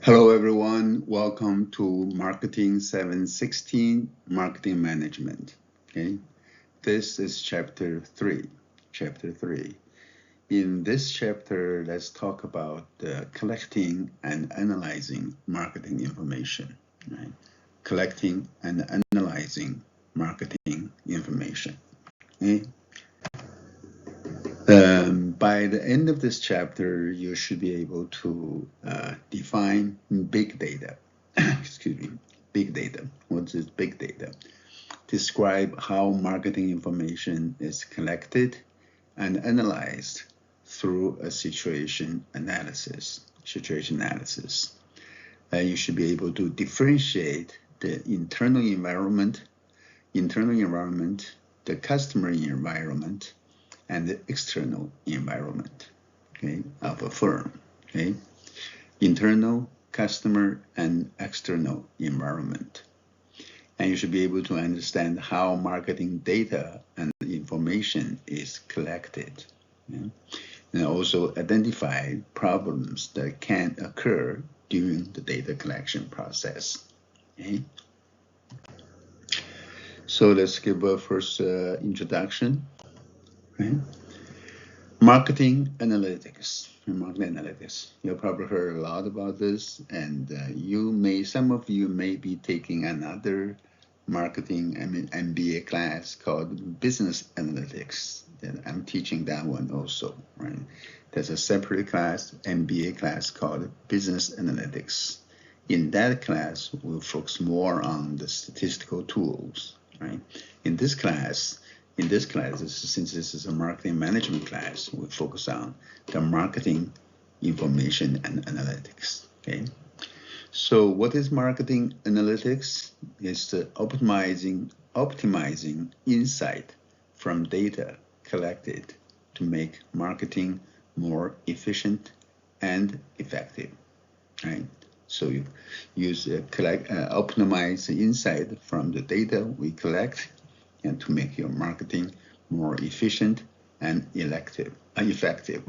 Hello, everyone. Welcome to Marketing 716, Marketing Management. Okay, this is Chapter 3. Chapter 3. In this chapter, let's talk about collecting and analyzing marketing information. Right? Collecting and analyzing marketing information. Okay? By the end of this chapter, you should be able to define big data. Excuse me, big data. What is big data? Describe how marketing information is collected and analyzed through a situation analysis. You should be able to differentiate the internal environment, the customer environment, and the external environment, okay, of a firm, okay? Internal, customer, and external environment. And you should be able to understand how marketing data and information is collected. Okay? And also identify problems that can occur during the data collection process. Okay? So let's give a first introduction. Right? Marketing analytics. You've probably heard a lot about this, and some of you may be taking another marketing MBA class called business analytics. And I'm teaching that one also, right? There's a separate class, MBA class called business analytics. In that class, we'll focus more on the statistical tools, right? In this class, since this is a marketing management class, we focus on the marketing information and analytics, okay? So what is marketing analytics? It's the optimizing insight from data collected to make marketing more efficient and effective, right? So you use optimize the insight from the data we collect and to make your marketing more efficient and effective. Effective.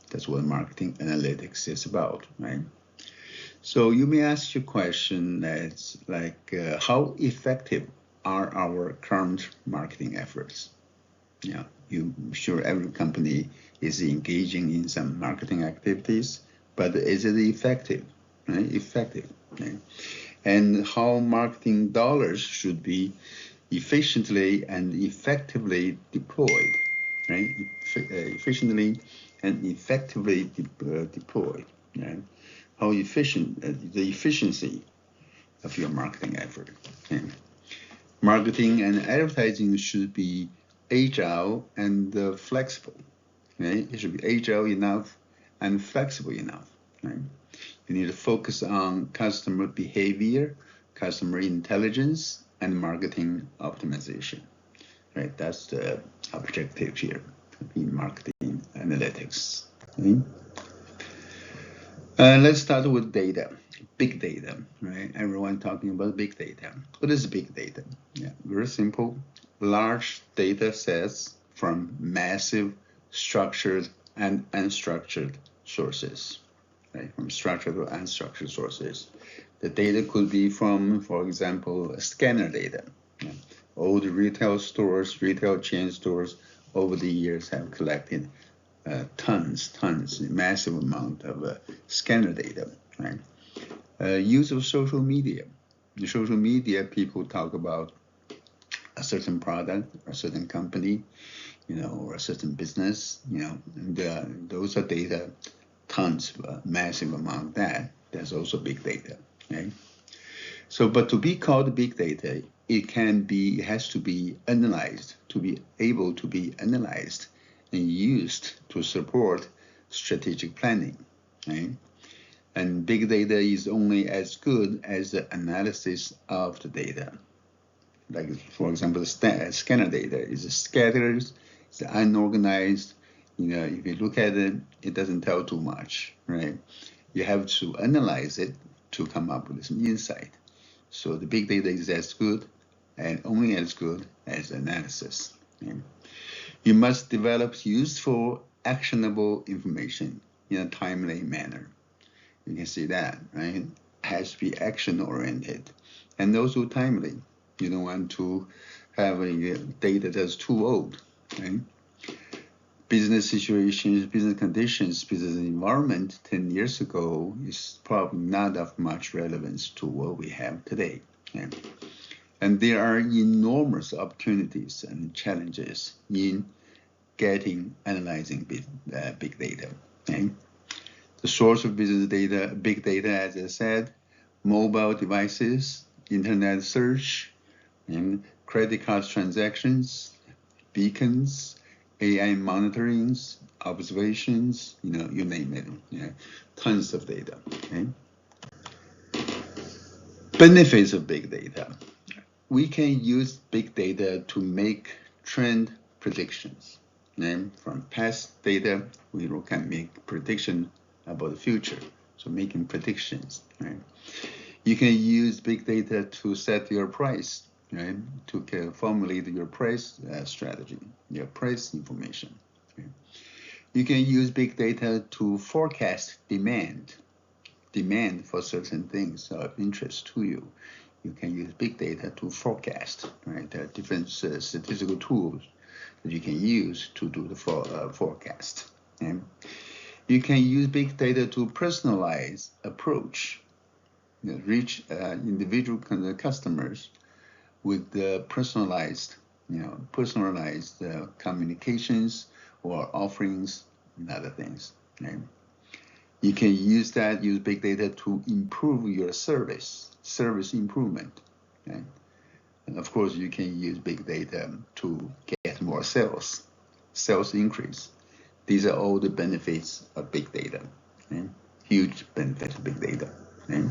That's what marketing analytics is about, right? So you may ask your question that's like, how effective are our current marketing efforts? Yeah, I'm sure every company is engaging in some marketing activities, but is it effective? Right? Effective. Right? And how marketing dollars should be efficiently and effectively deployed, right? Efficiently and effectively deployed, right? How efficient, the efficiency of your marketing effort. Okay? Marketing and advertising should be agile and flexible, right? It should be agile enough and flexible enough, right? You need to focus on customer behavior, customer intelligence, and marketing optimization, right? That's the objective here in marketing analytics. Okay? Let's start with data, big data, right? Everyone talking about big data. What is big data? Yeah, very simple. Large data sets from massive structured and unstructured sources. Right, from structured to unstructured sources. The data could be from, for example, scanner data. All the retail chain stores over the years have collected tons, massive amount of scanner data, right? Use of social media. The social media, people talk about a certain product, a certain company, or a certain business, and those are data, tons, massive amount of that. That's also big data, right? So, but to be called big data, it has to be analyzed, to be able to be analyzed and used to support strategic planning, right? And big data is only as good as the analysis of the data. Like, for example, the scanner data is scattered, it's unorganized. If you look at it, it doesn't tell too much, right? You have to analyze it to come up with some insight. So the big data is as good and only as good as analysis. Okay? You must develop useful, actionable information in a timely manner. You can see that, right? Has to be action-oriented and also timely. You don't want to have a data that's too old, right? Business situations, business conditions, business environment 10 years ago is probably not of much relevance to what we have today. Okay? And there are enormous opportunities and challenges in analyzing big data. Okay? The source of business data, big data, as I said, mobile devices, internet search, and credit card transactions, beacons, AI monitorings, observations, you name it, tons of data. Okay? Benefits of big data. We can use big data to make trend predictions. From past data, we can make prediction about the future. So making predictions, right? You can use big data to set your price, right? To formulate your price strategy, your price information. Okay? You can use big data to forecast demand for certain things of interest to you. You can use big data to forecast, right? There are different statistical tools that you can use to do the forecast. Okay? You can use big data to personalize approach, reach individual customers with the personalized communications or offerings and other things. Okay? You can use big data to improve your service improvement. Okay? And of course, you can use big data to get more sales increase. These are all the benefits of big data. Okay? Huge benefits of big data. Okay?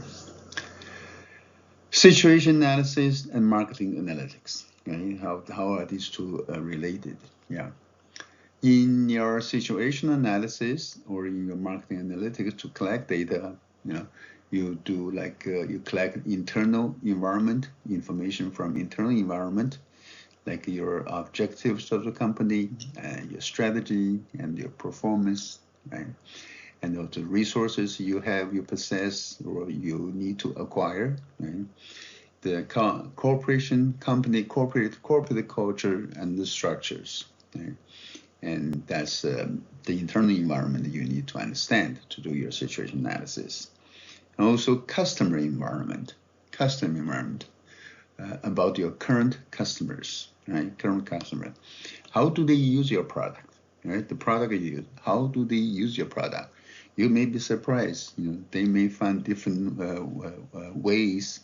Situation analysis and marketing analytics. Okay? How are these two related? Yeah. In your situation analysis or in your marketing analytics to collect data, you do you collect internal environment information from internal environment, like your objectives of the company, your strategy, and your performance, right? And also resources you possess, or you need to acquire, right? The corporate culture and the structures, right? And that's the internal environment that you need to understand to do your situation analysis. And also customer environment about your current customers, right? Current customer. How do they use your product, right? The product you use, how do they use your product? You may be surprised, they may find different ways,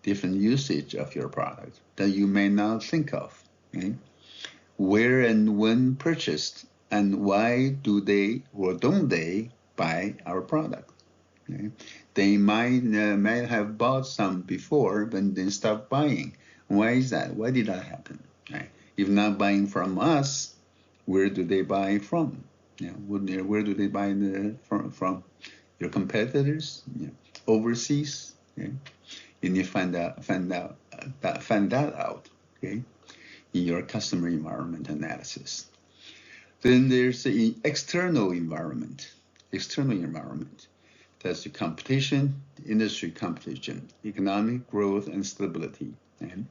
different usage of your product that you may not think of, right? Where and when purchased, and why do they or don't they buy our product? Okay? They might have bought some before, but then stop buying. Why is that? Why did that happen? Right? If not buying from us, where do they buy from? Where do they buy from? Your competitors, overseas. Okay? You need to find that out. Okay? In your customer environment analysis. Then there's the external environment. That's the competition, industry competition, economic growth and stability, and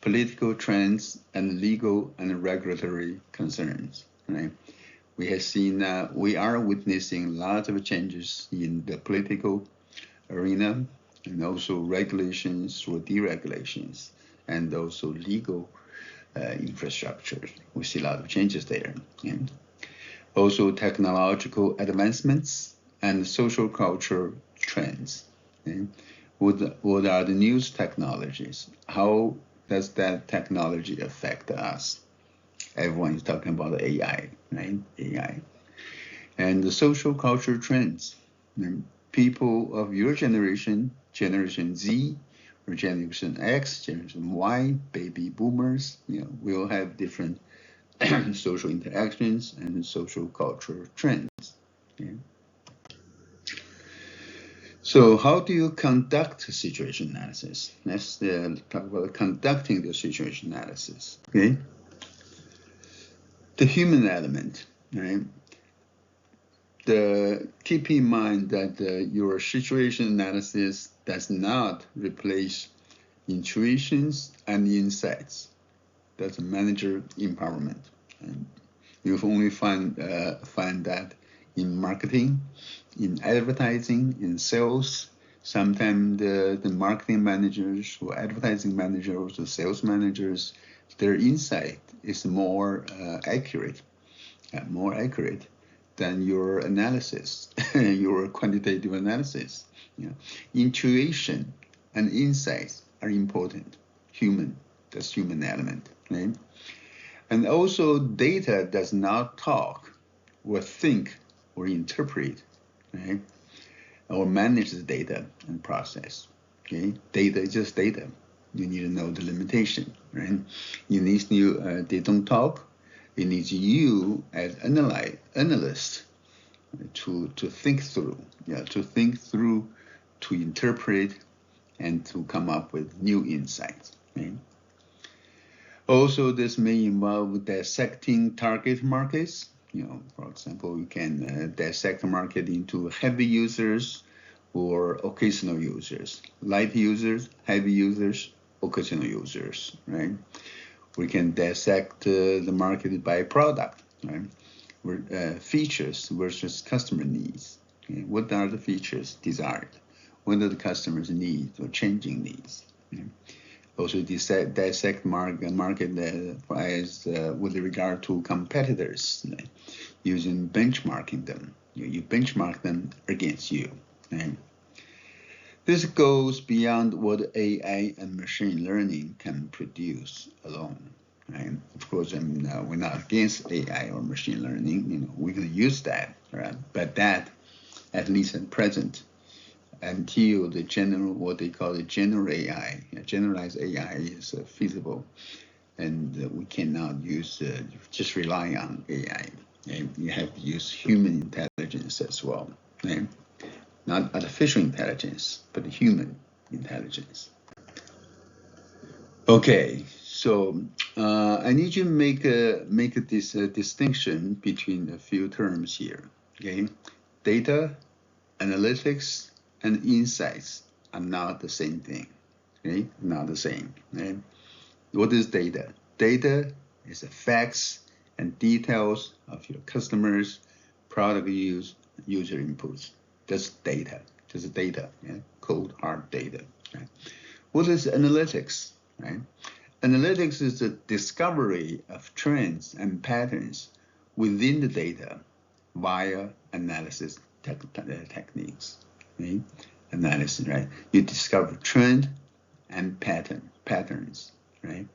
political trends and legal and regulatory concerns. Right? We have seen we are witnessing lots of changes in the political arena, and also regulations or deregulations, and also legal infrastructure. We see a lot of changes there. And also technological advancements and social culture trends. Okay? What are the newest technologies? How does that technology affect us? Everyone is talking about AI, right? AI. And the social culture trends. And people of your generation, Generation Z, or Generation X, Generation Y, baby boomers, will have different social interactions and social culture trends. Okay? So how do you conduct situation analysis? Let's talk about conducting the situation analysis. Okay? The human element, right? keep in mind that your situation analysis does not replace intuitions and insights. That's manager empowerment. And you only find that in marketing, in advertising, in sales. Sometimes the marketing managers or advertising managers or sales managers, their insight is more accurate than your analysis, your quantitative analysis. Yeah. Intuition and insights are important. That's human element, right? And also data does not talk or think or interpret, right? Or manage the data and process. Okay, data is just data. You need to know the limitation, right? You need to, they don't talk. It needs you as analyst to think through, to interpret, and to come up with new insights. Right? Also, this may involve dissecting target markets. For example, you can dissect the market into heavy users or occasional users, light users, heavy users, occasional users, right? We can dissect the market by product, right? Features versus customer needs. Okay? What are the features desired? What are the customer's needs or changing needs? Okay? Also dissect market as with regard to competitors, right? Using benchmarking them. You benchmark them against you. Right? This goes beyond what AI and machine learning can produce alone. Right? Of course, we're not against AI or machine learning. We can use that, right? But that, at least at present, until the what they call the general AI, generalized AI is feasible, and we cannot use just rely on AI. And you have to use human intelligence as well, right? Not artificial intelligence, but human intelligence. Okay, so I need you to make this distinction between a few terms here. Okay, data, analytics, and insights are not the same thing. Okay, not the same. Okay? What is data? Data is the facts and details of your customers, product use, user inputs. That's data. That's data. Yeah? Cold hard data. Right? What is analytics? Right? Analytics is the discovery of trends and patterns within the data via analysis techniques. Right? Analysis, right? You discover trend and patterns, right?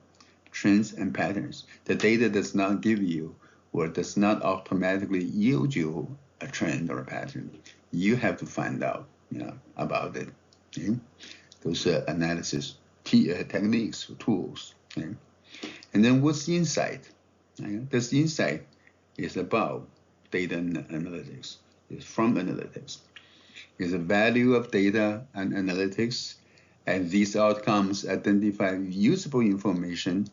Trends and patterns. The data does not give you or does not automatically yield you a trend or a pattern. You have to find out, about it. Okay? Those analysis techniques, tools. Okay? And then what's insight? Right? This insight is about data and analytics. It's from analytics. It's the value of data and analytics, and these outcomes identify usable information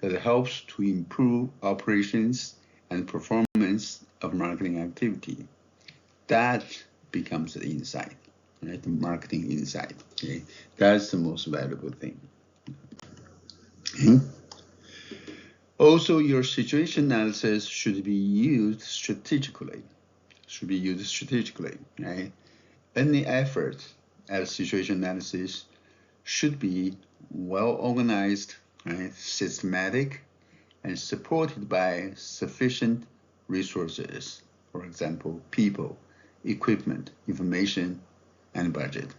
that helps to improve operations and performance of marketing activity. That becomes the insight, right? The marketing insight. Okay? That's the most valuable thing. Okay? Also, your situation analysis should be used strategically. Right? Any effort at situation analysis should be well organized, right? Systematic, and supported by sufficient resources. For example, people, equipment, information, and budget.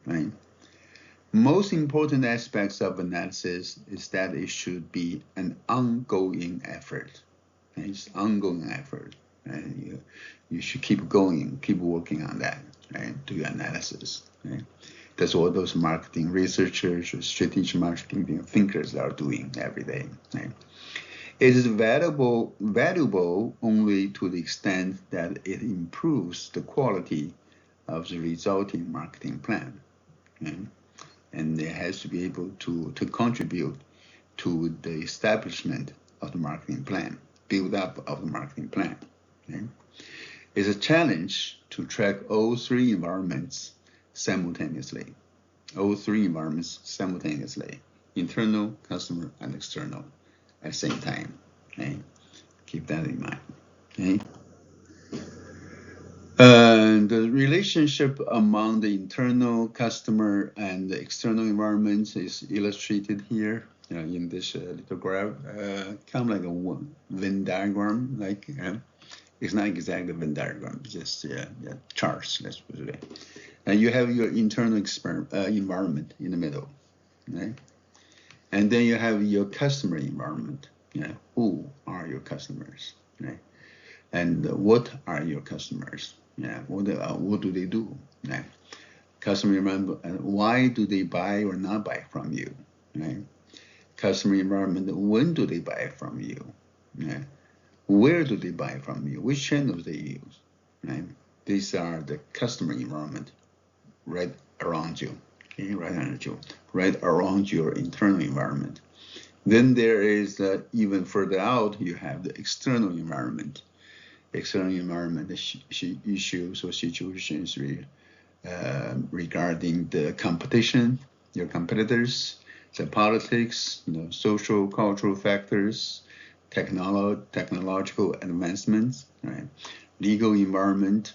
Right? Most important aspects of analysis is that it should be an ongoing effort. Right? It's ongoing effort. Right? You should keep going, keep working on that, right? Do your analysis. Right? That's what those marketing researchers or strategic marketing thinkers are doing every day. Right? It is valuable only to the extent that it improves the quality of the resulting marketing plan. Right? And it has to be able to contribute to the establishment of the marketing plan, build up of the marketing plan. Okay? It's a challenge to track all three environments simultaneously. All three environments simultaneously, internal, customer, and external at the same time. Okay? Keep that in mind. Okay? The relationship among the internal customer and the external environment is illustrated here, in this little graph, kind of like a Venn diagram. Like it's not exactly a Venn diagram, just charts. Let's put it. And you have your internal environment in the middle, right? And then you have your customer environment. Who are your customers, right? And what are your customers? What do they do? Customer environment, why do they buy or not buy from you? Right? Customer environment, when do they buy from you? Right? Where do they buy from you? Which channels they use? Right? These are the customer environment right around you, okay? Right around your internal environment. Then there is even further out, you have the external environment. External environment issues or situations regarding the competition, your competitors, the politics, social, cultural factors, technological advancements, right? Legal environment,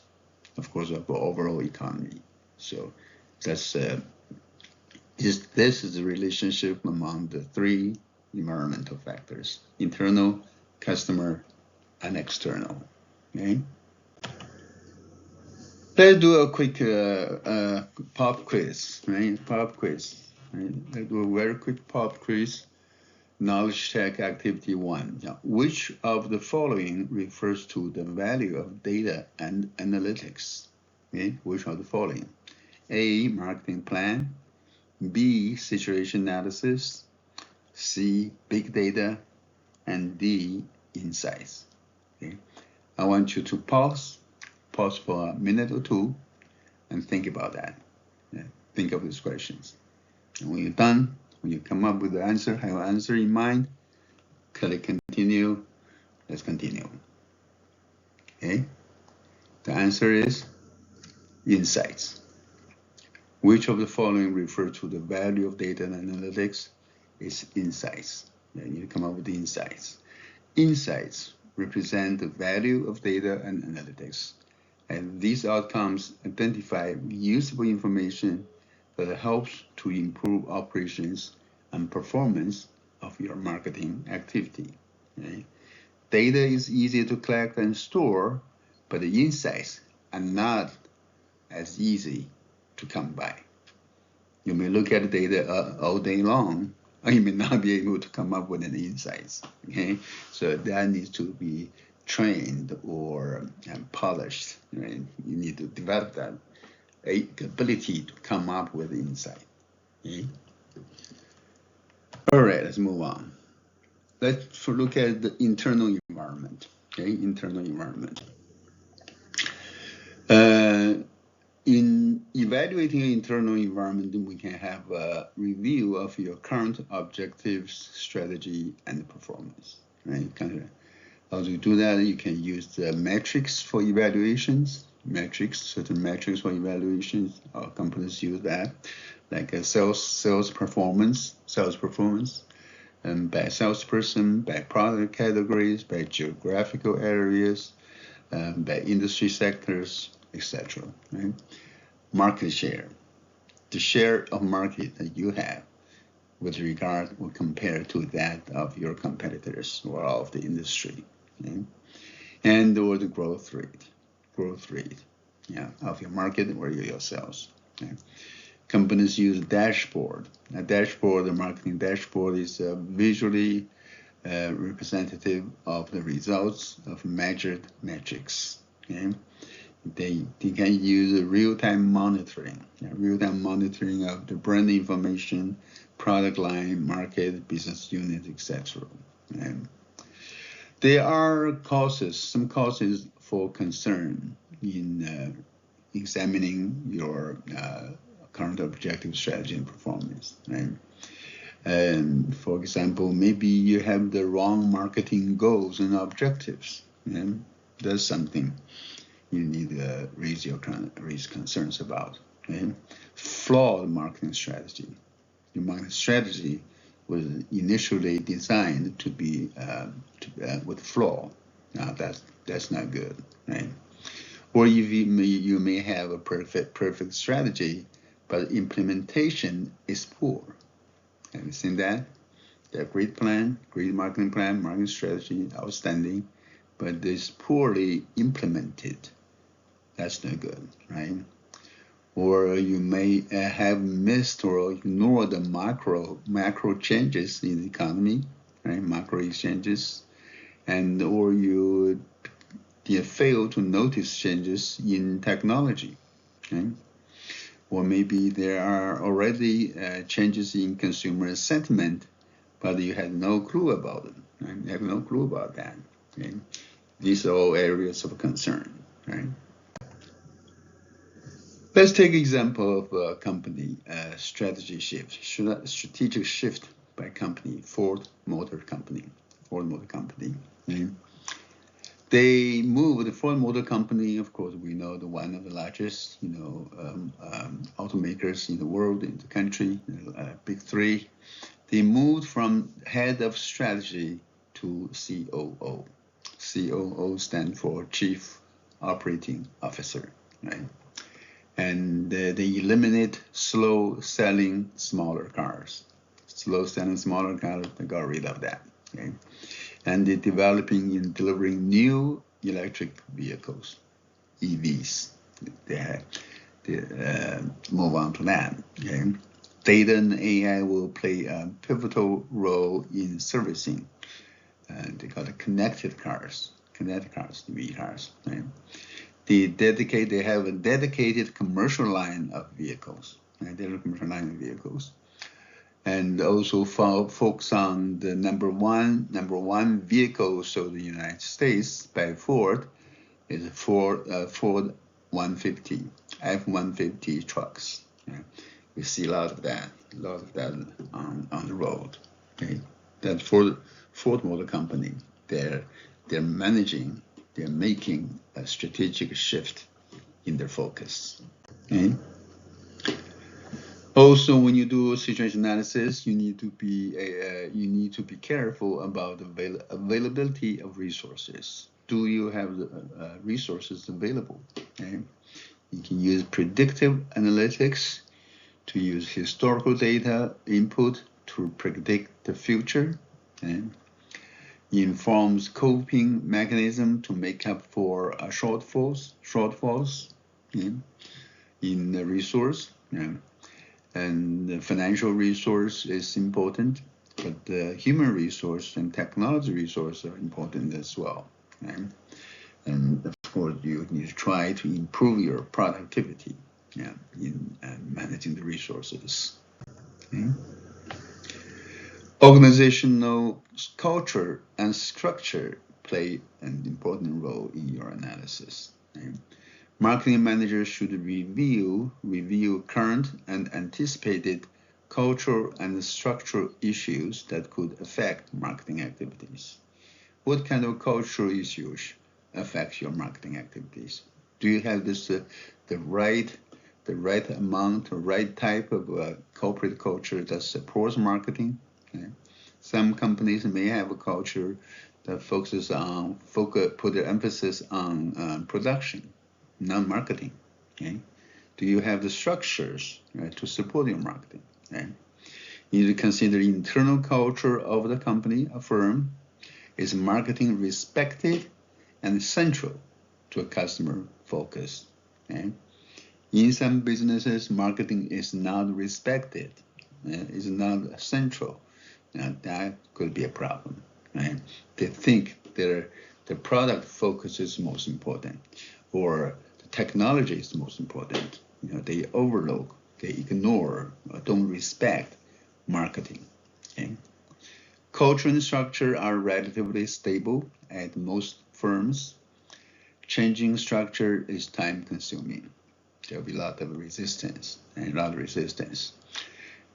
of course, of the overall economy. So that's this is the relationship among the three environmental factors: internal, customer, and external. Okay. Let's do a quick pop quiz, right? Pop quiz. Right? Let's do a very quick pop quiz. Knowledge check activity 1. Now, which of the following refers to the value of data and analytics? Okay, which of the following? A, marketing plan. B, situation analysis. C, big data. And D, insights. Okay. I want you to pause for a minute or two and think about that. Think of these questions. And when you're done, when you come up with the answer, have an answer in mind, click continue. Let's continue. Okay. The answer is insights. Which of the following refer to the value of data and analytics? Is insights. You need to come up with the insights. Insights represent the value of data and analytics, and these outcomes identify useful information that helps to improve operations and performance of your marketing activity. Okay? Data is easy to collect and store, but the insights are not as easy to come by. You may look at the data all day long, and you may not be able to come up with any insights. Okay, so that needs to be trained or polished. Right? You need to develop that ability to come up with insight. Okay? All right, let's move on. Let's look at the internal environment. Okay, internal environment. In evaluating an internal environment, we can have a review of your current objectives, strategy, and performance. Right? How do you do that? You can use the metrics for evaluations. Certain metrics for evaluations. Our companies use that, like a sales performance, and by salesperson, by product categories, by geographical areas, by industry sectors, etc. Right? Market share, the share of market that you have with regard or compared to that of your competitors or of the industry, okay? And or the growth rate, of your market or your sales. Okay? Companies use dashboard. A dashboard, the marketing dashboard, is visually representative of the results of measured metrics. Okay? They can use real-time monitoring of the brand information, product line, market, business unit, etc. There are some causes for concern in examining your current objective, strategy, and performance. Right? And for example, maybe you have the wrong marketing goals and objectives. That's something you need to raise concerns about. Okay? Flawed marketing strategy. Your marketing strategy was initially designed to be with flaw. Now that's not good, right? Or you may have a perfect strategy, but implementation is poor. Have you seen that? They have great plan, great marketing plan, marketing strategy, outstanding, but it's poorly implemented. That's not good, right? Or you may have missed or ignored the macro changes in the economy, right? Macro exchanges, and or you fail to notice changes in technology, okay? Or maybe there are already changes in consumer sentiment, but you had no clue about it, right? You have no clue about that, okay? These are all areas of concern, right? Let's take example of a company strategy shift, strategic shift by company, Ford Motor Company. Okay? They moved the Ford Motor Company. Of course, we know one of the largest, automakers in the world, in the country, big three. They moved from head of strategy to COO. COO stands for Chief Operating Officer, right? And they eliminate slow-selling smaller cars. Slow-selling smaller cars, they got rid of that. Okay? And they're developing and delivering new electric vehicles, EVs. They move on to that. Okay? Data and AI will play a pivotal role in servicing. They call it connected cars, EV cars. Right? They have a dedicated commercial line of vehicles, and also focus on the number one vehicle sold in the United States by Ford is Ford 150, F-150 trucks. Yeah. We see a lot of that on the road. Okay, that Ford Motor Company, they're making a strategic shift in their focus. Okay. Also, when you do situation analysis, you need to be careful about the availability of resources. Do you have the resources available? Okay. You can use predictive analytics to use historical data input to predict the future. Okay. Informs coping mechanism to make up for shortfalls in the resource. And the financial resource is important, but the human resource and technology resource are important as well. And of course, you need to try to improve your productivity in managing the resources. Okay. Organizational culture and structure play an important role in your analysis. Okay. Marketing managers should review current and anticipated cultural and structural issues that could affect marketing activities. What kind of cultural issues affect your marketing activities? Do you have the right amount, the right type of corporate culture that supports marketing? Okay. Some companies may have a culture that put their emphasis on production, not marketing. Okay. Do you have the structures, right, to support your marketing? Okay. You need to consider internal culture of the company, a firm. Is marketing respected and central to a customer focus? Okay. In some businesses, marketing is not respected, is not central. Now, that could be a problem. Right? They think the product focus is most important, or the technology is most important. They overlook, they ignore, or don't respect marketing. Okay? Culture and structure are relatively stable at most firms. Changing structure is time-consuming. There'll be a lot of resistance.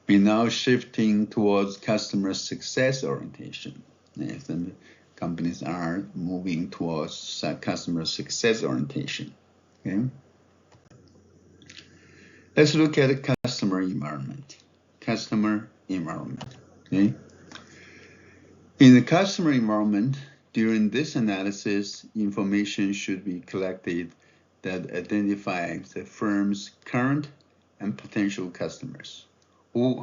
We're now shifting towards customer success orientation. Yes, and companies are moving towards customer success orientation. Okay. Let's look at the customer environment. Customer environment. Okay. In the customer environment, during this analysis, information should be collected that identifies the firm's current and potential customers. Who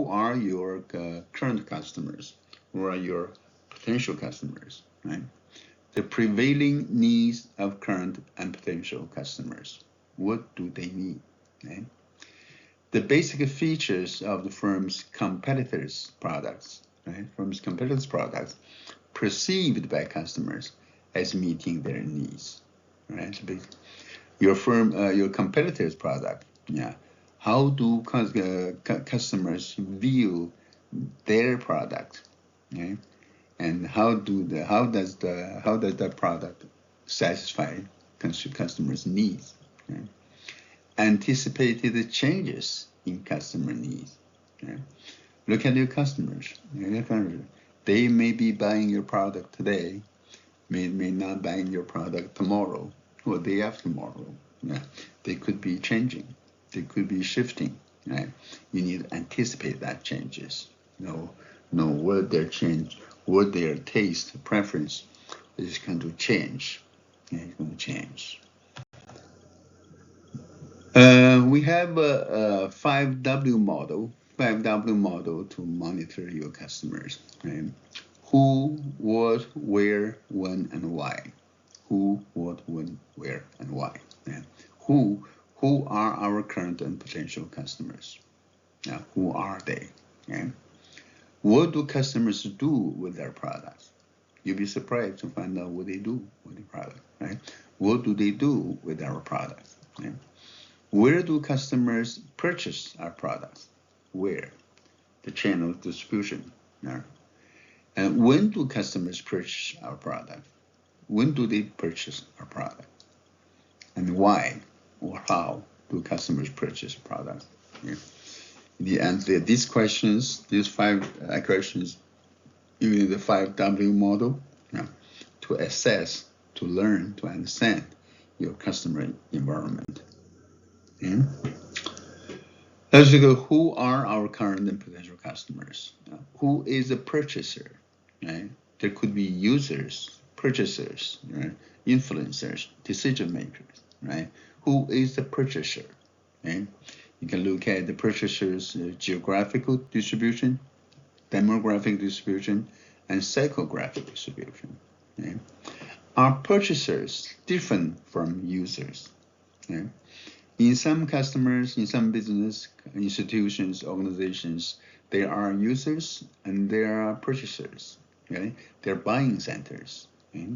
are your current customers? Who are your potential customers? Right? The prevailing needs of current and potential customers. What do they need? Right? The basic features of the firm's competitors' products. Right? Firm's competitors' products perceived by customers as meeting their needs. Right? Your firm, your competitor's product. Yeah. How do customers view their product? Okay? And how does that product satisfy customers' needs? Okay? Anticipated changes in customer needs. Okay? Look at your customers. They may be buying your product today, may not buying your product tomorrow or day after tomorrow. Yeah. They could be changing. They could be shifting. Right? You need to anticipate that changes. Know what their change, what their taste, preference is going to change. Yeah, it's going to change. We have a 5W model. 5W model to monitor your customers. Right? Who, what, where, when, and why. Who, what, when, where, and why. Yeah. Who are our current and potential customers? Yeah. Who are they? Yeah. What do customers do with their products? You'll be surprised to find out what they do with the product. Right? What do they do with our products? Yeah. Where do customers purchase our products? Where? The channel of distribution. Yeah. And when do customers purchase our product? When do they purchase our product? And why or how do customers purchase products? Yeah. The answer to these questions, these 5 questions, using the 5W model, yeah, to assess, to learn, to understand your customer environment. Yeah. Let's go. Who are our current and potential customers? Who is a purchaser? Right? There could be users, purchasers, right? Influencers, decision makers. Right? Who is the purchaser? Right? You can look at the purchaser's geographical distribution, demographic distribution, and psychographic distribution. Right? Are purchasers different from users? Right? In some customers, in some business institutions, organizations, there are users and there are purchasers. Okay? They're buying centers. Okay?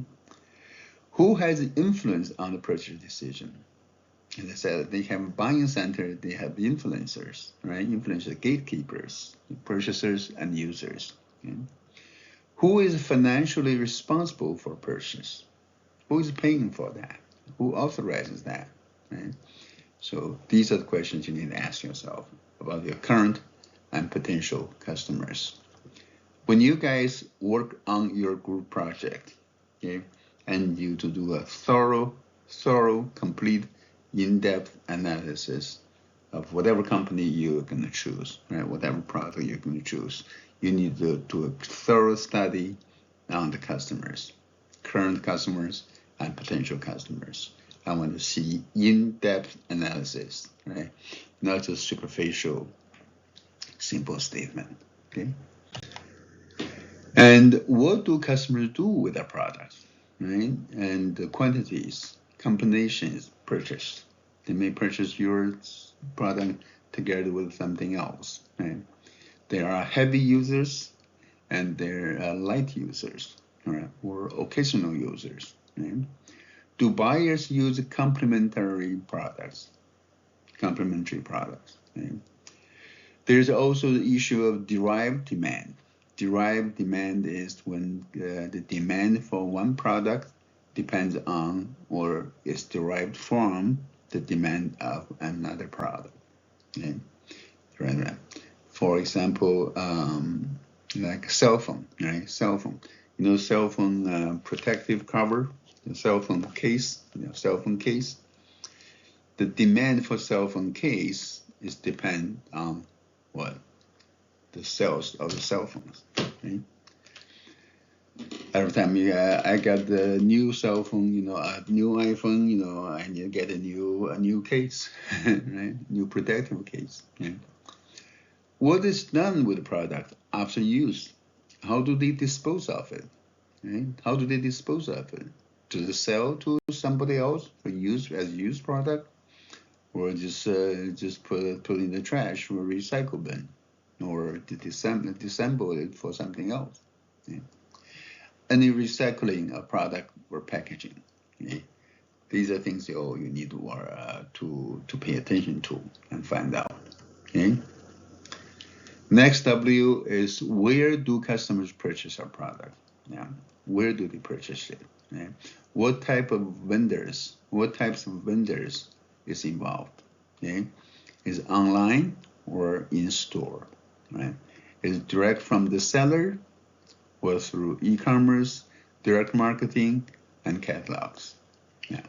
Who has influence on the purchase decision? As I said, they have a buying center, they have influencers, right? Influencers, gatekeepers, purchasers, and users. Okay? Who is financially responsible for purchase? Who is paying for that? Who authorizes that? Right? So these are the questions you need to ask yourself about your current and potential customers. When you guys work on your group project, okay, and you to do a thorough, complete, in-depth analysis of whatever company you're going to choose, right? Whatever product you're going to choose, you need to do a thorough study on the customers, current customers and potential customers. I want to see in-depth analysis, right? Not just superficial, simple statement, okay? And what do customers do with their products, right? And the quantities, combinations purchased. They may purchase your product together with something else, right? There are heavy users and there are light users, right? Or occasional users, right? Do buyers use complementary products? Right? There's also the issue of derived demand. Derived demand is when the demand for one product depends on or is derived from the demand of another product. Okay? Right. For example, like a cell phone, right? Cell phone. You know, cell phone protective cover, the cell phone case, cell phone case. The demand for cell phone case is depend on what? The sales of the cell phones. Right? Every time I got the new cell phone, a new iPhone, I need to get a new case, right? New protective case. Right? What is done with the product after use? How do they dispose of it? Right? How do they dispose of it? Do they sell to somebody else for use as used product, or just put it in the trash or recycle bin, or disassemble it for something else? Yeah. Any recycling of product or packaging. Okay? These are things you need to pay attention to and find out. Okay? Next W is, where do customers purchase our product? Yeah. Where do they purchase it? Yeah. What types of vendors is involved? Okay? Is online or in store? Right? Is direct from the seller or through e-commerce, direct marketing, and catalogs? Yeah.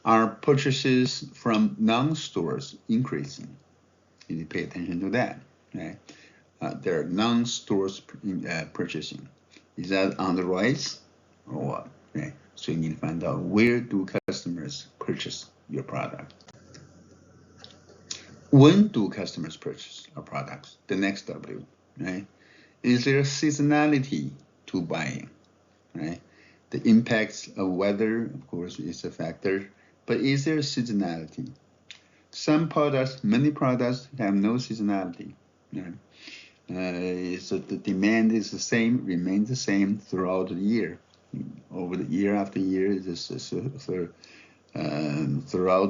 Are purchases from non-stores increasing? You need to pay attention to that. Right? There are non-stores purchasing. Is that on the rise or what? Okay. So you need to find out, where do customers purchase your product? When do customers purchase our products? The next W, right? Is there seasonality to buying, right? The impacts of weather, of course, is a factor, but is there seasonality? Many products have no seasonality. Right? So the demand is the same, remains the same throughout the year. Over the year after year, throughout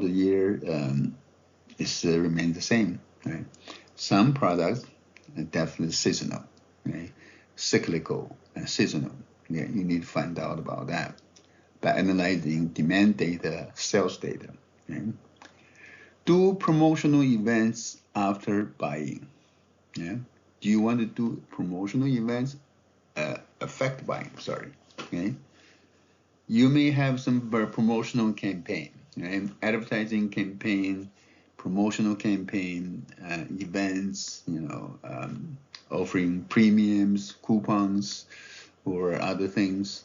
the year, it remains the same. Right? Some products are definitely seasonal, right? Cyclical and seasonal. Yeah, you need to find out about that by analyzing demand data, sales data. Right? Do promotional events after buying. Yeah. Do you want to do promotional events affect buying? Sorry. Okay. You may have some promotional campaign, right? Advertising campaign, promotional campaign, events, offering premiums, coupons, or other things,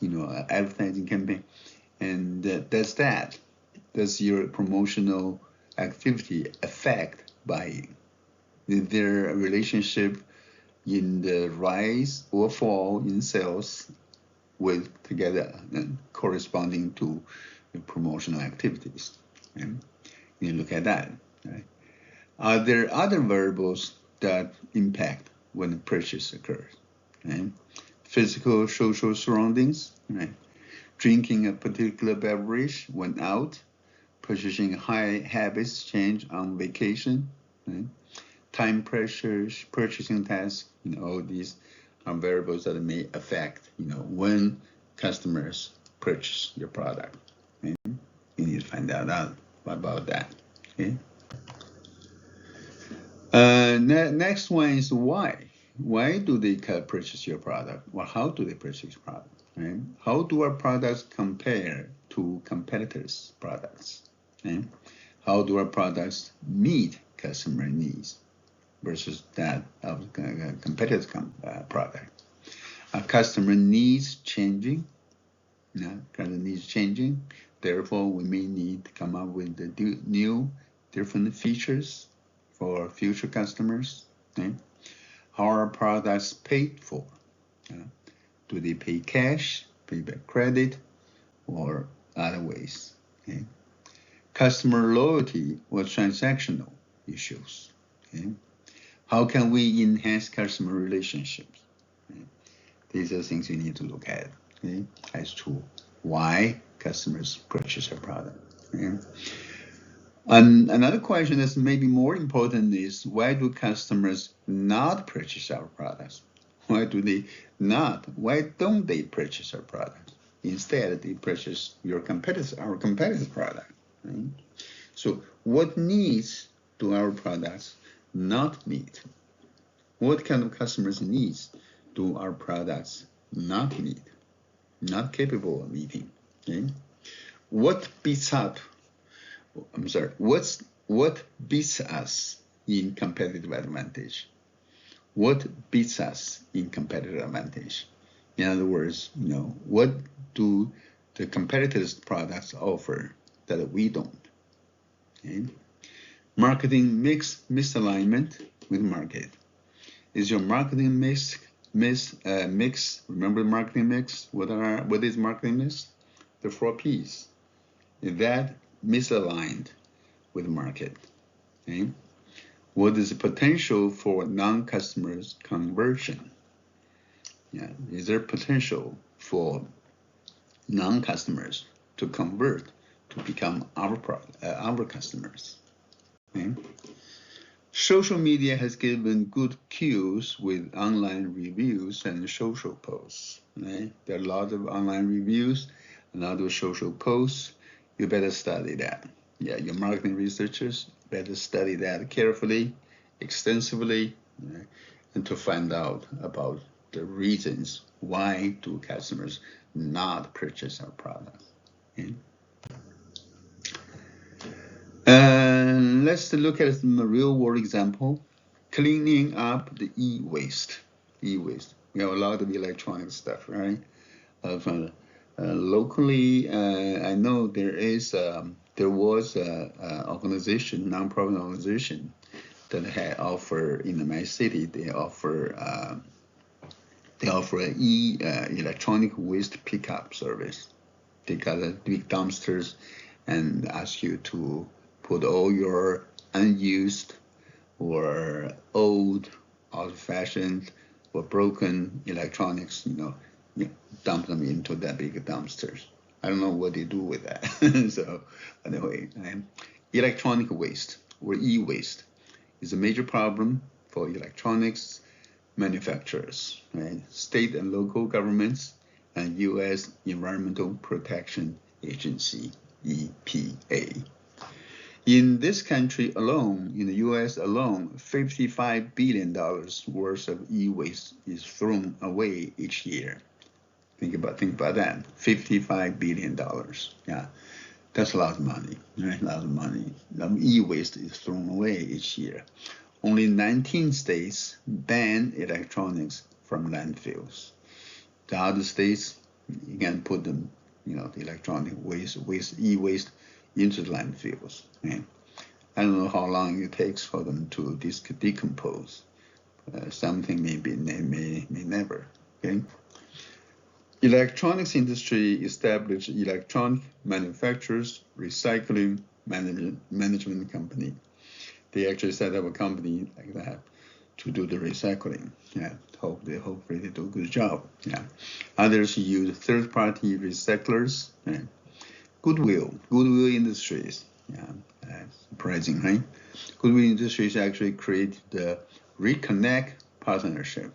advertising campaign. And does your promotional activity affect buying? Is there a relationship in the rise or fall in sales with together and corresponding to the promotional activities? Okay? You look at that. Right? Are there other variables that impact when a purchase occurs? Right? Physical, social surroundings, right? Drinking a particular beverage when out, purchasing high habits change on vacation, right? Time pressures, purchasing tasks, all these are variables that may affect, when customers purchase your product. Okay? You need to find out about that. Okay. Next one is why. Why do they purchase your product? Or how do they purchase your product? Right? How do our products compare to competitors' products? Okay? How do our products meet customer needs versus that of competitor's product? Are customer needs changing? Customer needs changing. Therefore, we may need to come up with the new, different features for future customers. Okay? How are products paid for? Do they pay cash, pay by credit, or other ways? Okay? Customer loyalty or transactional issues. Okay? How can we enhance customer relationships? Okay? These are things you need to look at, okay, as to why customers purchase a product. Okay? And another question that's maybe more important is, why do customers not purchase our products? Why don't they purchase our products? Instead, they purchase our competitor's product. Right? So what needs do our products not meet? What kind of customers' needs do our products not meet, not capable of meeting. Okay? What beats us in competitive advantage? What beats us in competitive advantage? In other words, what do the competitors' products offer that we don't? Okay? Marketing misalignment with market. Is your marketing mix? Remember the marketing mix? What is marketing mix? The 4 P's. Is that misaligned with market? Okay? What is the potential for non-customers conversion? Yeah, is there potential for non-customers to convert to become our customers? Okay? Social media has given good cues with online reviews and social posts. Right? There are a lot of online reviews, a lot of social posts. You better study that. Yeah, your marketing researchers better study that carefully, extensively, and to find out about the reasons why do customers not purchase our product. Okay? And let's look at some real world example. Cleaning up the e-waste. E-waste. We have a lot of electronic stuff, right? Locally, I know there was a organization, nonprofit organization, that had offer in my city. They offer electronic waste pickup service. They got a big dumpsters and ask you to put all your unused or old, old-fashioned or broken electronics, dump them into that big dumpsters. I don't know what they do with that. So anyway, electronic waste or e-waste is a major problem for electronics manufacturers, right? State and local governments and U.S. Environmental Protection Agency, EPA. In this country alone, in the U.S. alone, $55 billion worth of e-waste is thrown away each year. Think about that. $55 billion. Yeah, that's a lot of money, right? A lot of money. E-waste is thrown away each year. Only 19 states ban electronics from landfills. The other states, you can put them, the electronic waste, e-waste into the landfills. Right? I don't know how long it takes for them to decompose. Something may never. Okay. Electronics industry established electronic manufacturers recycling management company. They actually set up a company like that to do the recycling. Yeah, hopefully they do a good job. Yeah, others use third-party recyclers. Yeah. Goodwill Industries. Yeah, surprising, right? Goodwill Industries actually created the Reconnect Partnership.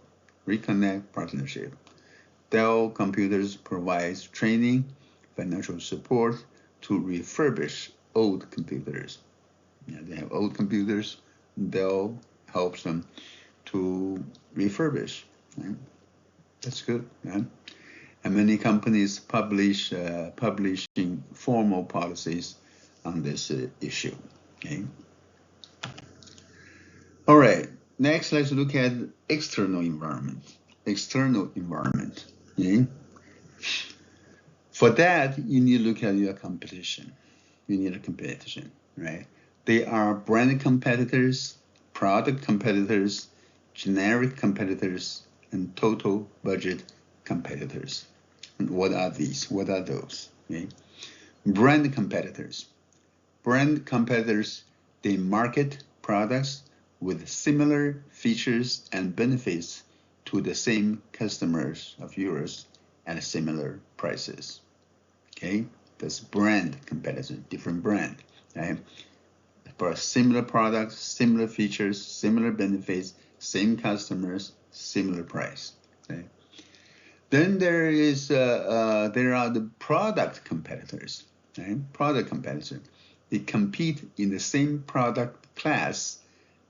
Dell Computers provides training, financial support to refurbish old computers. Yeah, they have old computers. Dell helps them to refurbish. Right? That's good. Yeah? And many companies publishing formal policies on this issue. Okay. All right. Next, let's look at external environment. Okay. For that, you need to look at your competition. You need a competition, right? They are brand competitors, product competitors, generic competitors, and total budget competitors. And what are these? What are those? Okay. Brand competitors. Brand competitors, they market products with similar features and benefits to the same customers of yours at similar prices. Okay, that's brand competitor, different brand. Right? For similar products, similar features, similar benefits, same customers, similar price. Okay. Then there are the product competitors. Right? Product competitors. They compete in the same product class,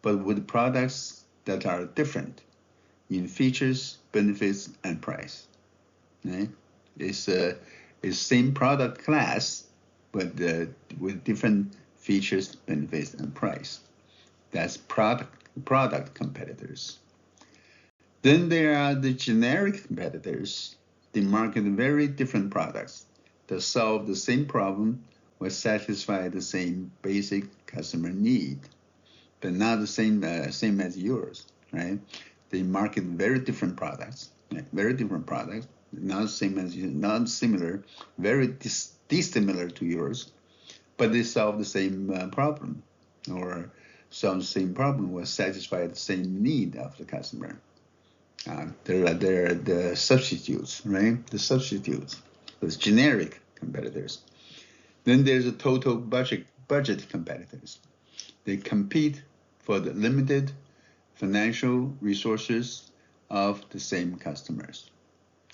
but with products that are different in features, benefits, and price. right? It's same product class, but with different features, benefits, and price. That's product competitors. Then there are the generic competitors. They market very different products that solve the same problem or satisfy the same basic customer need, but not the same as yours, right? They market very different products, right? Very different products, not same as you, not similar, very dissimilar to yours, but they solve the same problem, or solve the same problem or satisfy the same need of the customer. They're the substitutes, right? The substitutes, those generic competitors. Then there's the total budget competitors. They compete for the limited financial resources of the same customers.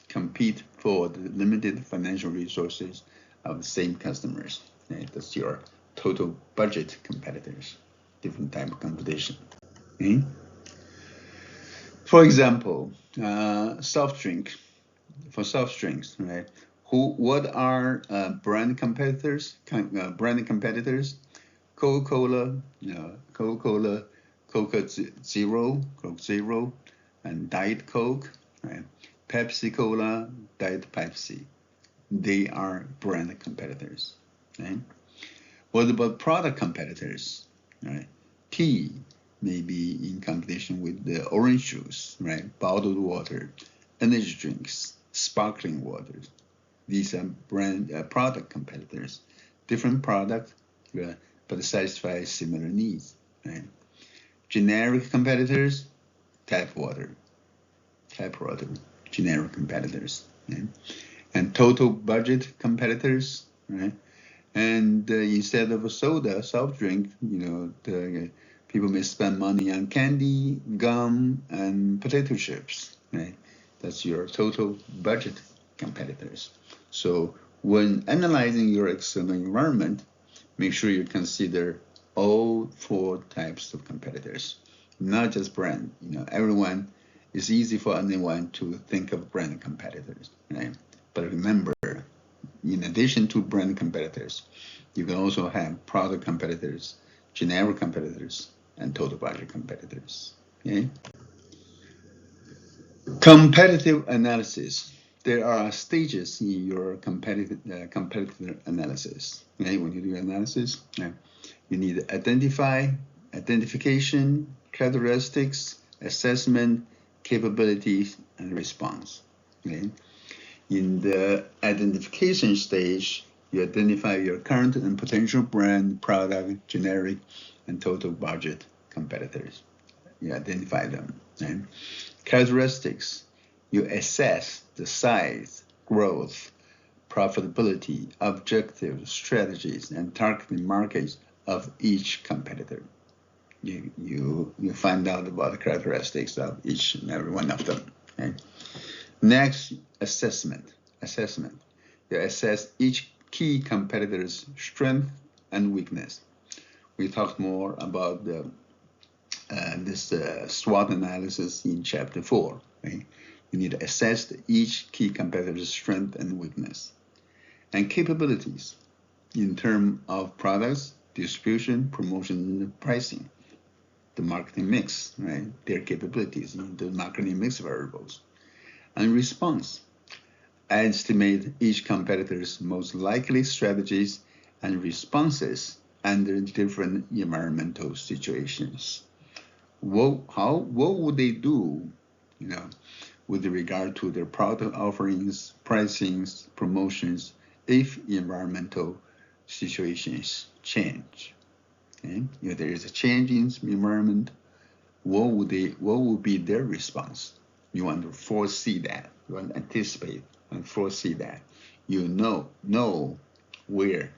Compete for the limited financial resources of the same customers. Right? That's your total budget competitors. Different type of competition. Okay? For example, soft drink. For soft drinks, right? What are brand competitors? Brand competitors, Coca-Cola, Coca-Cola, Coke Zero, and Diet Coke, right? Pepsi-Cola, Diet Pepsi. They are brand competitors, right? What about product competitors, right? Tea may be in competition with the orange juice, right? Bottled water, energy drinks, sparkling waters. These are product competitors. Different product, but satisfy similar needs, right? Generic competitors, tap water, generic competitors, right? And total budget competitors, right? And instead of a soda, soft drink, the people may spend money on candy, gum, and potato chips, right? That's your total budget competitors. So when analyzing your external environment, make sure you consider all four types of competitors, not just brand. Everyone, it's easy for anyone to think of brand competitors, right? But remember, in addition to brand competitors, you can also have product competitors, generic competitors, and total budget competitors. Okay? Competitive analysis. There are stages in your competitive analysis. Okay? When you do analysis, you need identification, characteristics, assessment, capabilities, and response. Okay? In the identification stage, you identify your current and potential brand, product, generic, and total budget competitors. You identify them. Right? Characteristics, you assess the size, growth, profitability, objectives, strategies, and targeting markets of each competitor. You find out about the characteristics of each and every one of them. Okay? Next, assessment. You assess each key competitor's strength and weakness. We talked more about this SWOT analysis in chapter 4. Right? You need to assess each key competitor's strength and weakness. And capabilities in terms of products, distribution, promotion, and pricing. The marketing mix, right? Their capabilities in the marketing mix variables. And response. Estimate each competitor's most likely strategies and responses under different environmental situations. What would they do, with regard to their product offerings, pricings, promotions, if environmental situations change? Okay? If there is a change in environment, what would be their response? You want to foresee that. You want to anticipate and foresee that. You know where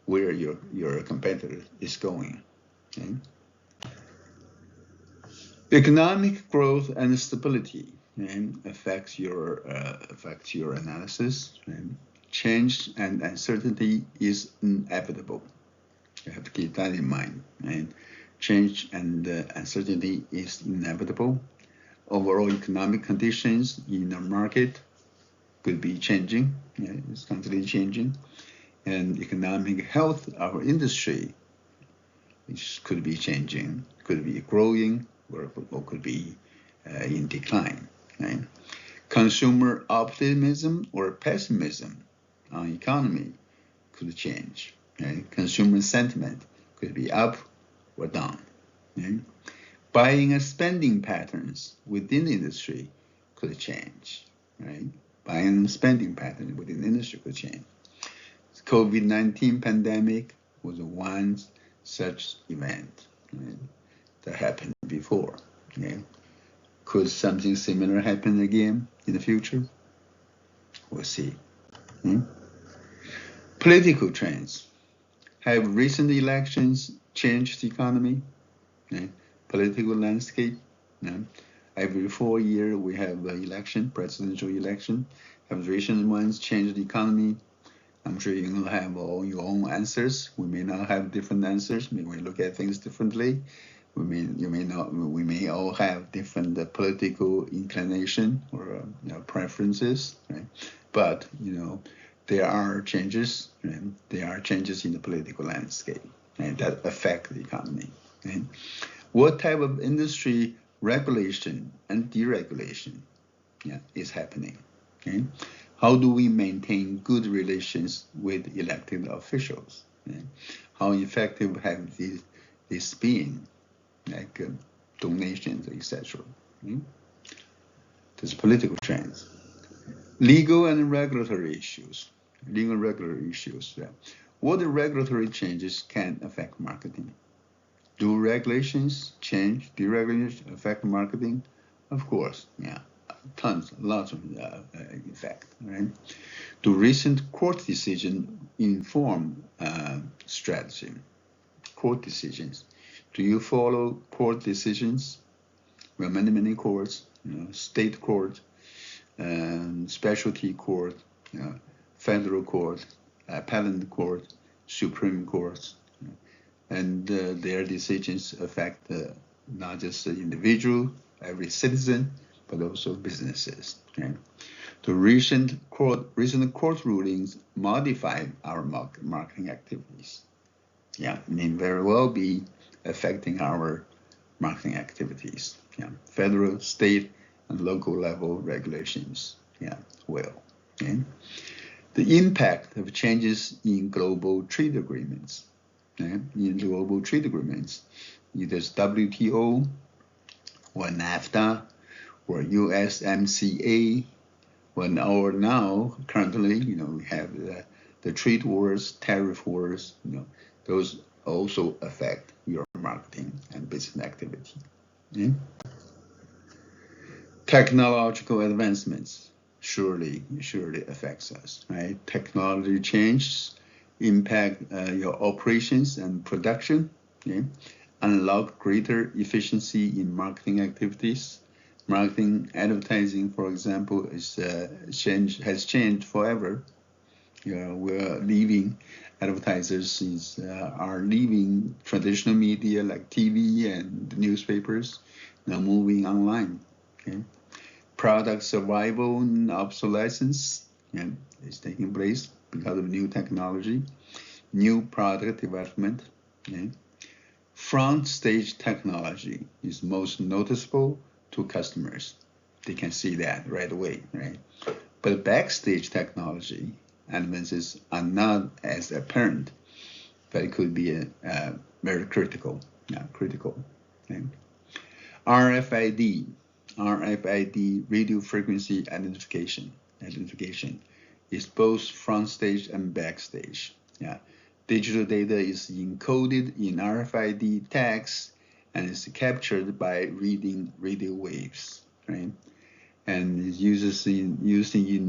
your competitor is going. Okay? Economic growth and stability affects your analysis. Change and uncertainty is inevitable. You have to keep that in mind. Change and uncertainty is inevitable. Overall economic conditions in the market could be changing. Yeah, it's constantly changing. And economic health of our industry, which could be changing, could be growing, or could be in decline. Right? Consumer optimism or pessimism on economy could change. Right? Consumer sentiment could be up or down. Right? Buying and spending patterns within the industry could change. Right? Buying and spending patterns within the industry could change. COVID-19 pandemic was one such event, right, that happened before. Okay? Could something similar happen again in the future? We'll see. Political trends. Have recent elections changed the economy? Okay? Political landscape. Every 4 years we have an election, presidential election. Have recent ones changed the economy? I'm sure you will have all your own answers. We may not have different answers. We may look at things differently. We may all have different political inclination or preferences, right? But there are changes. Right? There are changes in the political landscape, and that affect the economy. Right? What type of industry regulation and deregulation is happening? Okay? How do we maintain good relations with elected officials? Right? How effective have this been? Like donations, etc. There's political trends. Legal and regulatory issues. Legal and regulatory issues. Yeah. What regulatory changes can affect marketing? Do regulations change, deregulation affect marketing? Of course, yeah. Lots of effect, right? Do recent court decisions inform strategy? Court decisions. Do you follow court decisions? Well, many courts, state court, specialty court, federal court, appellate court, Supreme Court, and their decisions affect not just the individual, every citizen, but also businesses. Okay? The recent court rulings modify our marketing activities. Yeah, may very well be affecting our marketing activities. Yeah, federal, state, and local level regulations. Yeah, will. Okay? The impact of changes in global trade agreements. Okay? In global trade agreements, either WTO or NAFTA or USMCA, or now currently, we have the trade wars, tariff wars. Those also affect your marketing and business activity. Okay? Technological advancements surely affects us, right? Technology changes impact your operations and production. Okay? Unlock greater efficiency in marketing activities. Marketing, advertising, for example, has changed forever. We're leaving. Advertisers are leaving traditional media like TV and newspapers, now moving online. Okay? Product survival and obsolescence is taking place because of new technology, new product development. Okay? Front stage technology is most noticeable to customers. They can see that right away, right? But backstage technology advances are not as apparent, but it could be very critical. Yeah, critical. Okay? RFID radio frequency identification is both front stage and backstage. Yeah, digital data is encoded in RFID tags and is captured by reading radio waves, right? And is used in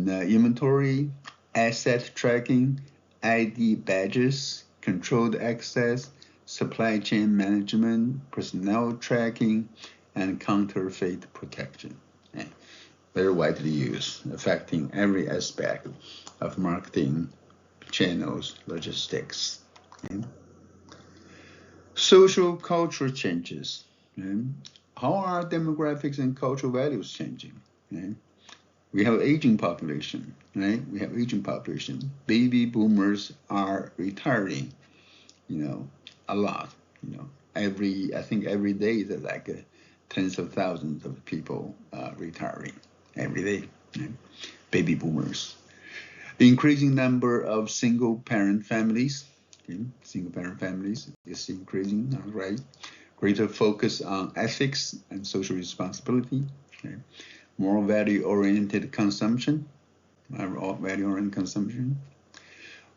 inventory, asset tracking, ID badges, controlled access, supply chain management, personnel tracking, and counterfeit protection. Okay? Very widely used, affecting every aspect of marketing, channels, logistics. Okay? Social culture changes. Okay? How are demographics and cultural values changing? Okay? We have aging population, right? We have aging population. Baby boomers are retiring, a lot. I think every day there's like tens of thousands of people retiring every day. Right? Baby boomers. The increasing number of single-parent families. Okay? Single-parent families is increasing, right? Greater focus on ethics and social responsibility. Okay? More value-oriented consumption. Value-oriented consumption.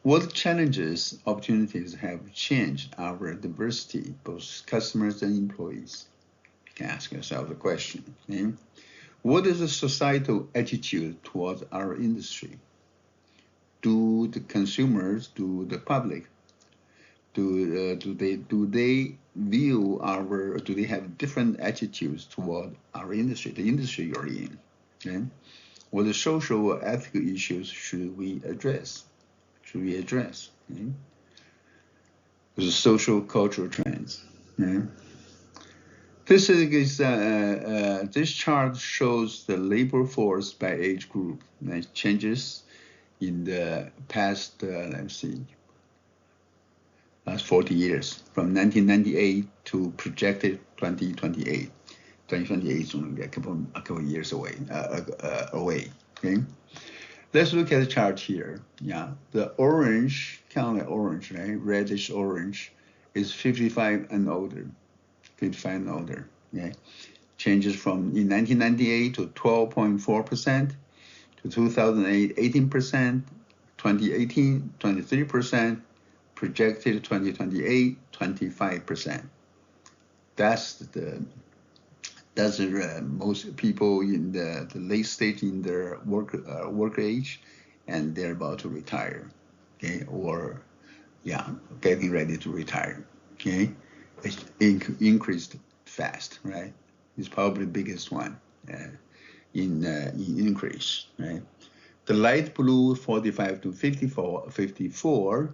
What challenges, opportunities have changed our diversity, both customers and employees? You can ask yourself the question. Okay? What is the societal attitude towards our industry? Do the consumers, do the public, do they view our, do they have different attitudes toward our industry, the industry you're in? Okay? What the social or ethical issues should we address? Okay? The social cultural trends. Okay? This chart shows the labor force by age group. It changes in the past, last 40 years, from 1998 to projected 2028. 2028 is only a couple of years away. Okay. Let's look at the chart here. Yeah, the orange, kind of orange, right? Reddish orange is 55 and older. 55 and older. Okay. Changes from in 1998 to 12.4%, to 2008 18%, 2018 23%, projected 2028 25%. That's most people in the late stage in their work age, and they're about to retire, okay, or getting ready to retire. Okay, it's increased fast, right? It's probably the biggest one in increase, right? The light blue 45 to 54,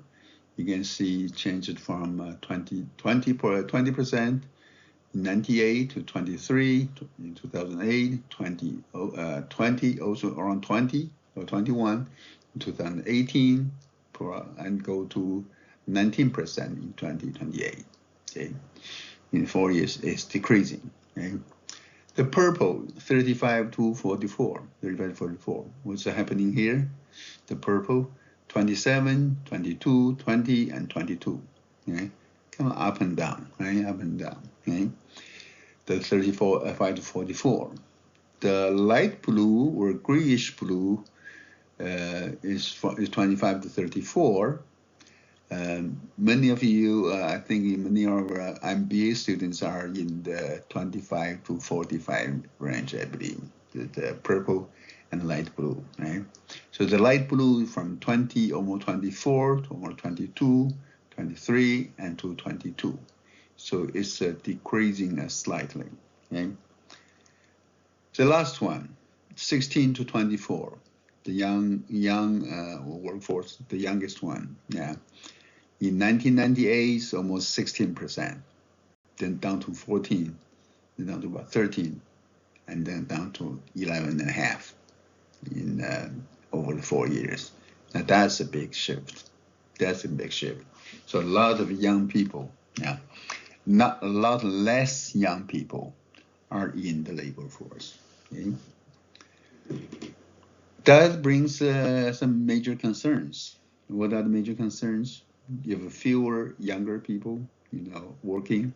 you can see changed from 20% in 98 to 23 in 2008, 20 also around 20 or 21 in 2018, and go to 19% in 2028. Okay, in 4 years it's decreasing. Okay? The purple 35 to 44. What's happening here? The purple 27, 22, 20, and 22. Okay, kind of up and down, right? Up and down. Okay, the 35 to 44. The light blue or grayish blue is 25 to 34. Many of you, I think many of our MBA students are in the 25 to 45 range, I believe, the purple and light blue, right? So the light blue from 20, almost 24 to almost 22, 23, and to 22. So it's decreasing slightly, okay? The last one, 16 to 24, the young workforce, the youngest one, yeah. In 1998, it's almost 16%, then down to 14, then down to about 13, and then down to 11.5 in over the 4 years. Now that's a big shift. That's a big shift. So a lot of young people, yeah, not a lot less young people are in the labor force. Okay? That brings some major concerns. What are the major concerns? You have fewer younger people, working.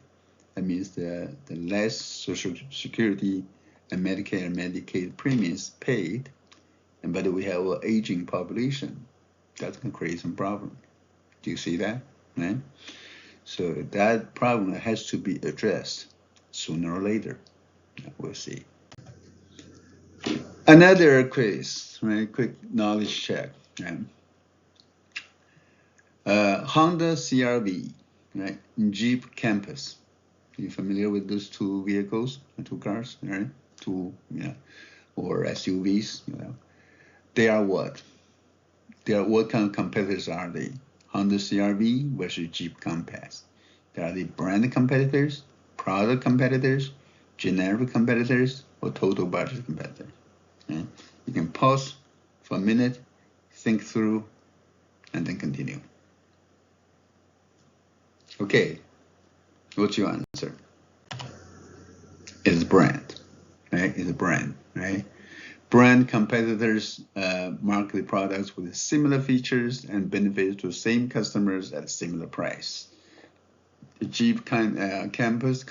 That means the less Social Security and Medicare and Medicaid premiums paid, but we have an aging population. That's going to create some problem. Do you see that? Right? So that problem has to be addressed sooner or later. We'll see. Another quiz, right? Quick knowledge check. Right? Honda CR-V, right? Jeep Campus. Are you familiar with those two vehicles, two cars, right? Or SUVs, They are what? What kind of competitors are they? Honda CR-V versus Jeep Compass. Are they brand competitors, product competitors, generic competitors, or total budget competitors? Okay? You can pause for a minute, think through, and then continue. Okay, what's your answer? It's brand, right? It's a brand, right? Brand competitors market products with similar features and benefits to same customers at a similar price. The Jeep Compass,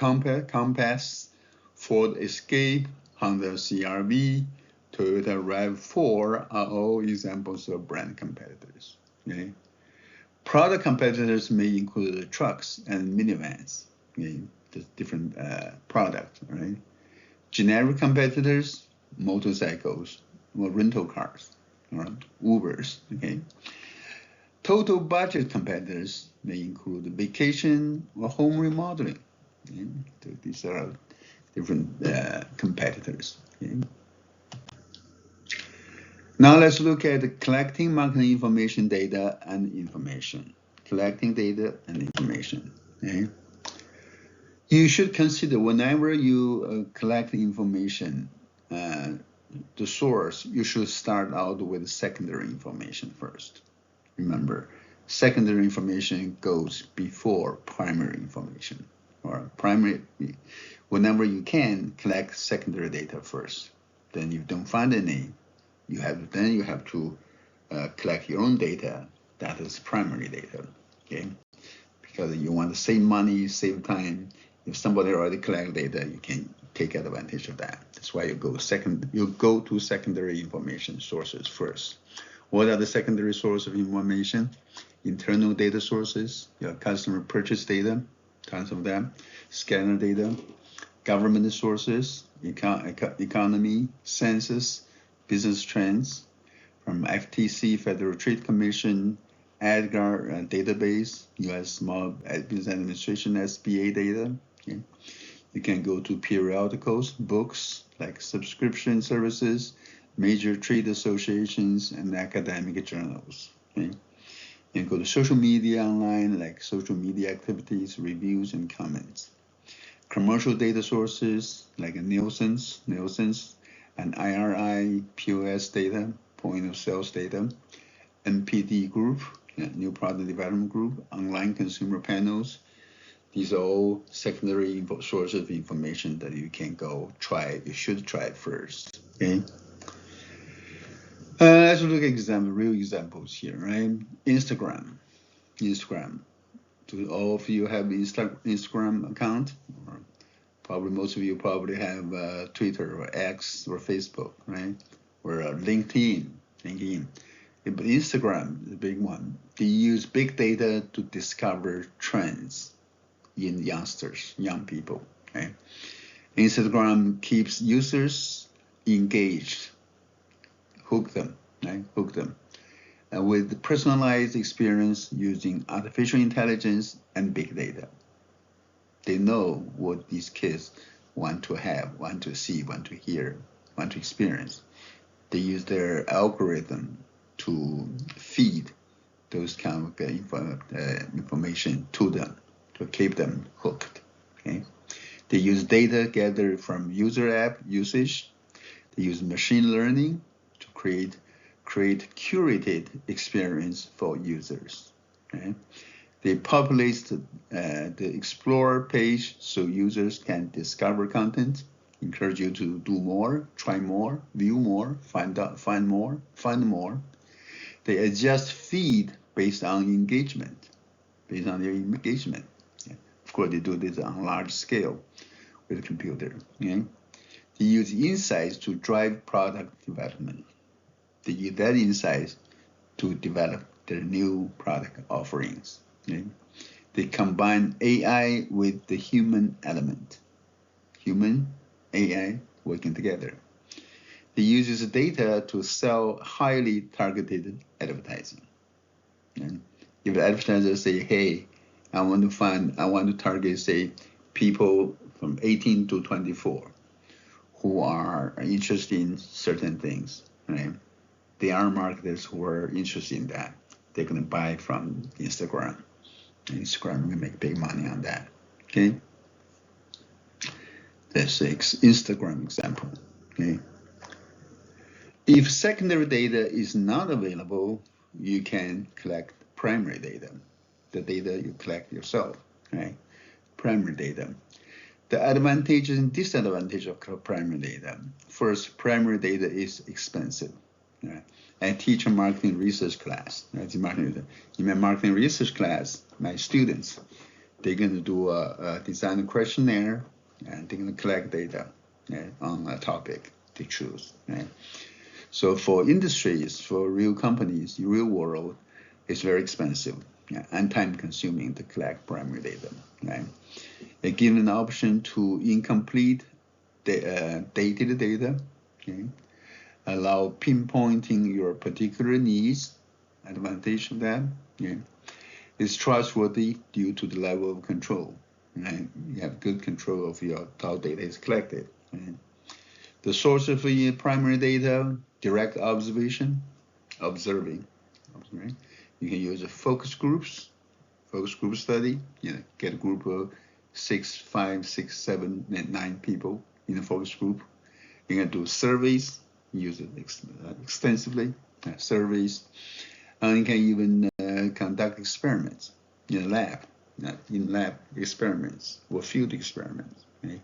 Ford Escape, Honda CR-V, Toyota RAV4 are all examples of brand competitors. Okay? Product competitors may include trucks and minivans, okay? Just different products, right? Generic competitors, motorcycles, or rental cars, or Ubers, okay? Total budget competitors may include vacation or home remodeling. Okay? So these are different competitors. Okay? Now let's look at collecting marketing information, data, and information. Collecting data and information. Okay? You should consider whenever you collect information, the source, you should start out with secondary information first. Remember, secondary information goes before primary information. Or primary, whenever you can, collect secondary data first. Then if you don't find any, you have to collect your own data. That is primary data, okay? Because you want to save money, save time. If somebody already collect data, you can take advantage of that. That's why you go to secondary information sources first. What are the secondary sources of information? Internal data sources, your customer purchase data, tons of them, scanner data, government sources, economy, census, business trends, from FTC, Federal Trade Commission, EDGAR database, U.S. Small Business Administration, SBA data. Okay. You can go to periodicals, books, like subscription services, major trade associations, and academic journals. Okay. You can go to social media online, like social media activities, reviews, and comments. Commercial data sources, like Nielsen's, and IRI, POS data, point of sales data, NPD group, new product development group, online consumer panels. These are all secondary sources of information that you can go try. You should try it first. Okay. Let's look at real examples here, right? Instagram. Do all of you have Instagram account? Or probably most of you probably have Twitter or X or Facebook, right? Or LinkedIn. But Instagram is a big one. They use big data to discover trends in young people. Okay? Instagram keeps users engaged, hook them, with personalized experience using artificial intelligence and big data. They know what these kids want to have, want to see, want to hear, want to experience. They use their algorithm to feed those kind of information to them, to keep them hooked. Okay? They use data gathered from user app usage. They use machine learning to create curated experience for users. Okay? They populate the Explorer page so users can discover content, encourage you to do more, try more, view more, find more. They adjust feed based on engagement, based on their engagement. Yeah. Of course, they do this on large scale with a computer. Okay? They use insights to drive product development. They use that insights to develop their new product offerings. Okay? They combine AI with the human element. Human, AI working together. They use this data to sell highly targeted advertising. And if the advertiser say, hey, I want to target, say, people from 18 to 24 who are interested in certain things, right? There are marketers who are interested in that. They're going to buy from Instagram. Instagram will make big money on that. Okay. That's the Instagram example. Okay. If secondary data is not available, you can collect primary data, the data you collect yourself, right? Primary data. The advantages and disadvantages of primary data. First, primary data is expensive. Right? I teach a marketing research class. Right? In my marketing research class, my students, they're going to do a design questionnaire, and they're going to collect data, right, on a topic they choose. Right? So for industries, for real companies, real world, it's very expensive, and time-consuming to collect primary data. Right? Given an option to incomplete dated data, okay, allow pinpointing your particular needs, advantage of that, okay, is trustworthy due to the level of control. Right? You have good control of how data is collected. Right? The source of the primary data, direct observation, observing. Right? You can use a focus group study. Get a group of 6, 5, 6, 7, 9 people in a focus group. You can do surveys, use it extensively, surveys. And you can even conduct experiments in a lab, in-lab experiments or field experiments, okay,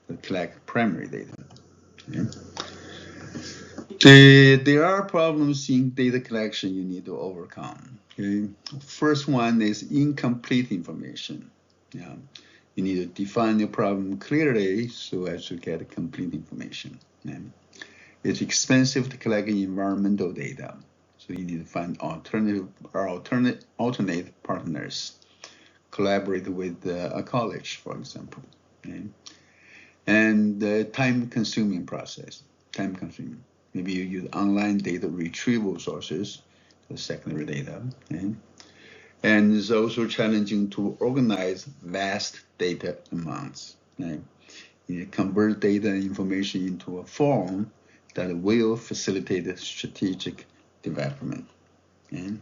to collect primary data. Okay. There are problems in data collection you need to overcome. Okay. First one is incomplete information. Yeah. You need to define your problem clearly so as to get complete information. Okay. It's expensive to collect environmental data, so you need to find alternate partners. Collaborate with a college, for example. Okay. And the time-consuming process. Time-consuming. Maybe you use online data retrieval sources, the secondary data. Okay. And it's also challenging to organize vast data amounts. Okay. You convert data and information into a form that will facilitate strategic development. Okay.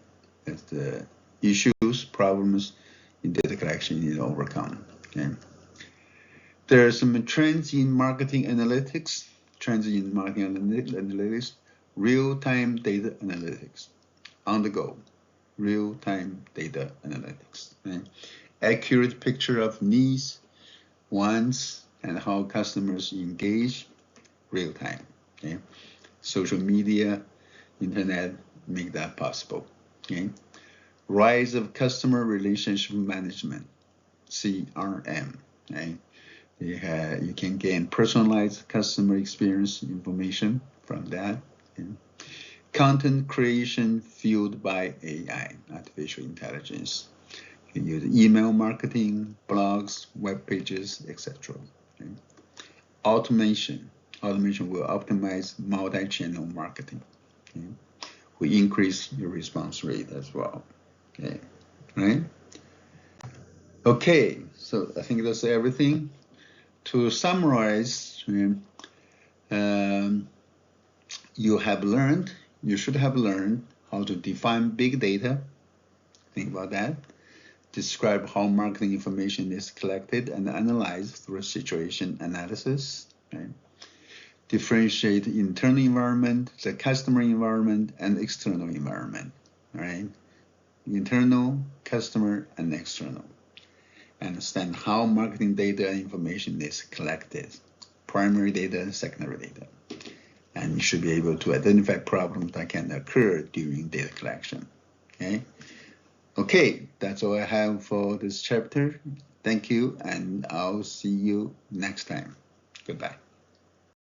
That's the issues, problems in data collection you need to overcome. Okay. There are some trends in marketing analytics, real-time data analytics, on the go, real-time data analytics. Right? Accurate picture of needs, wants, and how customers engage, real time. Okay? Social media, internet make that possible. Okay? Rise of customer relationship management, CRM. Okay? You can gain personalized customer experience information from that. Okay? Content creation fueled by AI, artificial intelligence. You can use email marketing, blogs, web pages, etc. Okay? Automation will optimize multi-channel marketing. Okay? We increase your response rate as well. Okay, right? Okay, so I think that's everything. To summarize, you should have learned how to define big data. Think about that. Describe how marketing information is collected and analyzed through situation analysis. Right? Differentiate internal environment, the customer environment, and external environment. Right? Internal, customer, and external. Understand how marketing data and information is collected, primary data and secondary data. And you should be able to identify problems that can occur during data collection. Okay? Okay, that's all I have for this chapter. Thank you, and I'll see you next time. Goodbye.